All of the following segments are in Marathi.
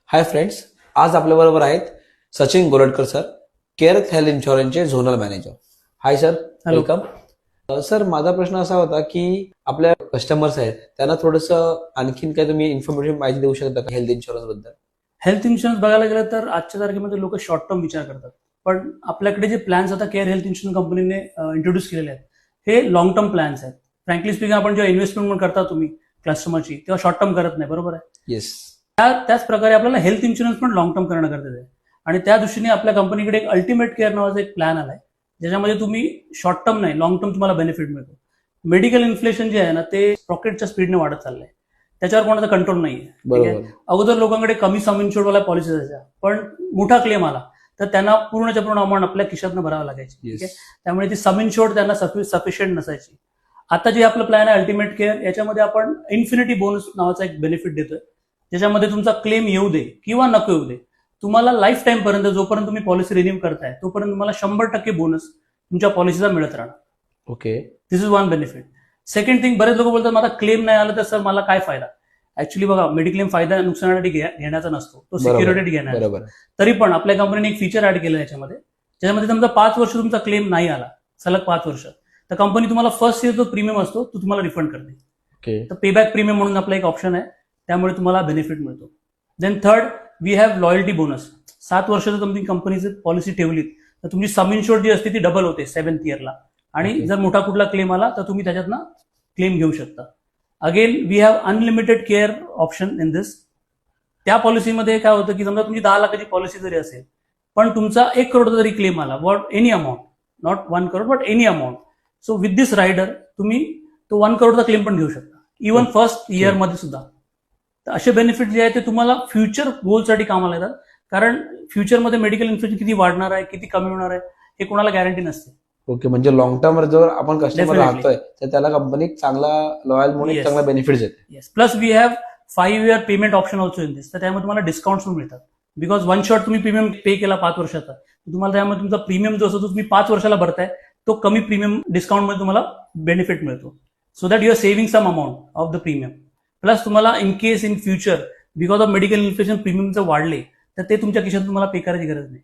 हाय फ्रेंड्स, आज आपल्याबरोबर आहेत सचिन गोरडकर सर, केअर हेल्थ इन्शुरन्सचे zonal manager. Hi sir, hello. Welcome. Sir, माझा प्रश्न असा होता की आपल्या कस्टमर्स आहेत त्यांना थोडंसं आणखीन काय तुम्ही इन्फॉर्मेशन माहिती देऊ शकता का हेल्थ इन्शुरन्स बद्दल? हेल्थ इन्शुरन्स बघायला गेलं तर आजच्या तारखेमध्ये लोक शॉर्ट टर्म विचार करतात, पण आपल्याकडे जे प्लॅन्स आता केअर हेल्थ इन्शुरन्स कंपनीने इंट्रोड्यूस केलेले आहेत हे लॉंग टर्म प्लॅन्स आहेत. फ्रँकली स्पीकिंग, आपण जेव्हा इन्व्हेस्टमेंट करता तुम्ही कस्टमरची, तेव्हा शॉर्ट टर्म करत नाही, बरोबर आहे? येस. त्याच प्रकारे आपल्याला हेल्थ इन्शुरन्स पण लॉंग टर्म करणं गरजेचं आहे. आणि त्या दृष्टीने आपल्या कंपनीकडे एक अल्टिमेट केअर नावाचा एक प्लॅन आलाय, ज्याच्यामध्ये तुम्ही शॉर्ट टर्म नाही, लॉंग टर्म तुम्हाला बेनिफिट मिळतो. मेडिकल इन्फ्लेशन जे आहे ना, ते रॉकेटच्या स्पीडने वाढत चाललंय. त्याच्यावर कोणाचा कंट्रोल नाहीये. बरोबर. अगोदर लोकांकडे कमी सम इन्शुर्ड वाला पॉलिसी असायच्या, पण मोठा क्लेम आला तर त्यांना पूर्णच्या पूर्ण अमाऊंट आपल्या खिशातनं भरावं लागायची. ठीक आहे, त्यामुळे ती सम इन्शुर्ड त्यांना सफिशियंट नसायची. आता जे आपलं प्लॅन आहे अल्टिमेट केअर, याच्यामध्ये आपण इन्फिनिटी बोनस नावाचा एक बेनिफिट देतोय, ज्याच्यामध्ये तुमचा क्लेम येऊ दे किंवा नको येऊ दे, तुम्हाला लाईफ टाईम पर्यंत, जोपर्यंत तुम्ही पॉलिसी रिन्यू करताय तोपर्यंत तुम्हाला 100% बोनस तुमच्या पॉलिसीचा मिळत राहणार. Okay. This is one benefit. Second thing, बरेच लोक बोलतात मला क्लेम नाही आलं तर सर मला काय फायदा. ऍक्च्युली बघा, मेडिक्लेम फायदा नुकसानासाठी घेण्याचा नसतो, तो सिक्युरिटी घेण्याचा. बरोबर. तरी पण आपल्या कंपनीने एक फीचर ऍड केलं याच्यामध्ये, ज्याच्यामध्ये समजा 5 वर्ष तुमचा क्लेम नाही आला, सलग 5 वर्ष, तर कंपनी तुम्हाला फर्स्ट इयर जो प्रीमियम असतो तो तुम्हाला रिफंड करते. ओके. तर पेबॅक प्रीमियम म्हणून आपला एक ऑप्शन आहे, त्यामुळे तुम्हाला बेनिफिट मिळतो. Then third, we have loyalty bonus. 7 वर्ष जर तुम्ही कंपनीची पॉलिसी ठेवलीत तर तुमची सम इन्शुर्ड जी असते ती डबल होते 7th इयरला, आणि Okay. जर मोठा कुठला क्लेम आला तर तुम्ही त्याच्यातनं क्लेम घेऊ शकता. Again we have unlimited care option in this. त्या पॉलिसीमध्ये काय होतं की समजा तुमची 10 लाखाची पॉलिसी जरी असेल, पण तुमचा 1 करोडचा जरी क्लेम आला, what any amount, not 1 crore but any amount, so with this rider तुम्ही तो 1 करोडचा क्लेम पण घेऊ शकता, इव्हन फर्स्ट इयरमध्ये सुद्धा. तर असे बेनिफिट जे आहे ते तुम्हाला फ्युचर गोलसाठी कामाला येतात, कारण फ्युचरमध्ये मेडिकल इन्फ्लेशन किती वाढणार आहे, किती कमी होणार आहे, हे कोणाला गॅरंटी नसते. ओके, म्हणजे लॉंग टर्म जर आपण कस्टमर Definitely. राहतोय तर त्याला कंपनी चांगला लॉयल म्हणून Yes. चांगला बेनिफिट्स देते. Yes, plus we have 5 year payment option also in this. तर त्यामध्ये तुम्हाला डिस्काउंट्स पण मिळतात, बिकॉज वन शॉट तुम्ही प्रीमियम पे केला 5 वर्षाचा, तुम्हाला त्यामध्ये तुमचा प्रीमियम जो असतो तो तुम्ही 5 वर्षाला भरताय, तो कमी प्रीमियम डिस्काउंटमध्ये तुम्हाला बेनिफिट मिळतो, so that you are saving some amount of the premium. Plus तुम्हाला in case in future because of medical inflation premium जर वाढले तर ते तुमच्या खिशात तुम्हाला पे करायची गरज नाही.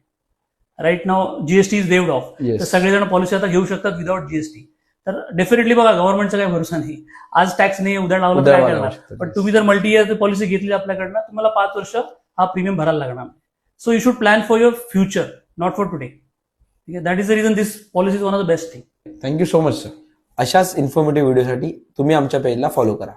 Right now GST is waived off, Yes. तर सगळेजण पॉलिसी आता घेऊ शकतात विदाउट जीएसटी. तर डेफिनेटली बघा, गव्हर्नमेंटचा काही भरोसा नाही, आज टॅक्स नाही, उद्या लावला तर उद्या काय वाढवू करणार. शकतात. पण तुम्ही जर मल्टी इयर पॉलिसी घेतली आपल्याकडनं, तुम्हाला 5 वर्ष हा प्रीमियम भरायला लागणार. So you should plan for your future, not for today. ठीक आहे, that is the reason this policy is one of the best thing. Thank you so much sir. अशाच इन्फॉर्मेटिव्ह व्हिडिओसाठी तुम्ही आमच्या पेजला फॉलो करा.